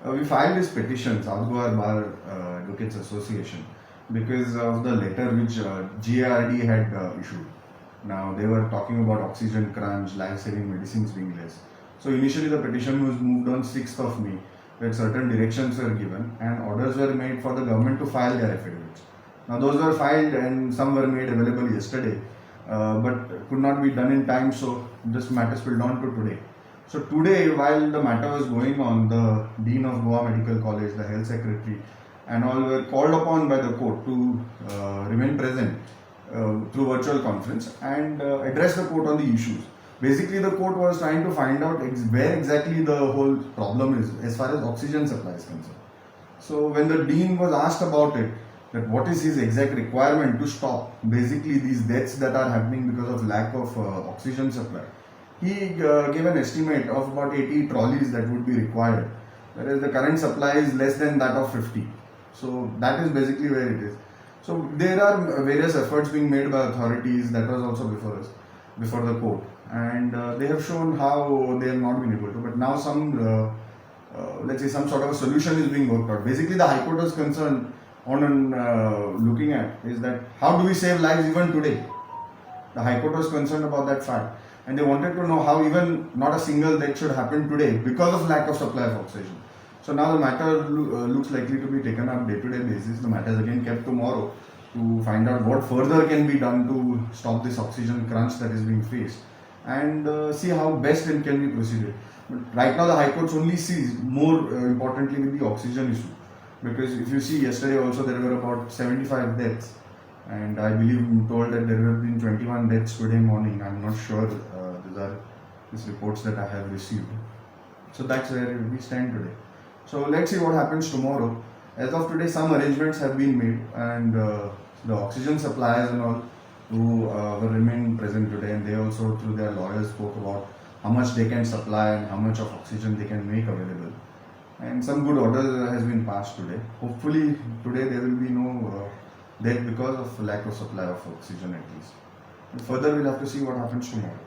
We filed this petition, South Goa Bar Advocates Association, because of the letter which GARD had issued. Now they were talking about oxygen crunch, life-saving medicines being less. So initially the petition was moved on 6th of May, where certain directions were given and orders were made for the government to file their affidavits. Now those were filed and some were made available yesterday, but could not be done in time, so this matter spilled on to today. So today, while the matter was going on, the Dean of Goa Medical College, the Health Secretary, and all were called upon by the court to remain present through virtual conference and address the court on the issues. Basically, the court was trying to find out where exactly the whole problem is as far as oxygen supply is concerned. So when the dean was asked about it, that what is his exact requirement to stop basically these deaths that are happening because of lack of oxygen supply, he gave an estimate of about 80 trolleys that would be required, whereas the current supply is less than that of 50. So that is basically where it is. So there are various efforts being made by authorities, that was also before us, before the court, and they have shown how they have not been able to. But now some, let's say, some sort of a solution is being worked out. Basically, the High Court was concerned on looking at is that how do we save lives even today? The High Court was concerned about that fact, and they wanted to know how even not a single death should happen today because of lack of supply of oxygen. So now the matter looks likely to be taken up day-to-day basis. The matter is again kept tomorrow to find out what further can be done to stop this oxygen crunch that is being faced, and see how best it can be proceeded. But right now the High Court only sees more importantly with the oxygen issue, because if you see yesterday also there were about 75 deaths, and I believe I'm told that there have been 21 deaths today morning. I'm not sure, these reports that I have received. So that's where we stand today. So let's see what happens tomorrow. As of today, some arrangements have been made, and the oxygen suppliers and all who will remain present today, and they also through their lawyers spoke about how much they can supply and how much of oxygen they can make available. And some good orders has been passed today. Hopefully today there will be no death because of lack of supply of oxygen at least. And further we'll have to see what happens tomorrow.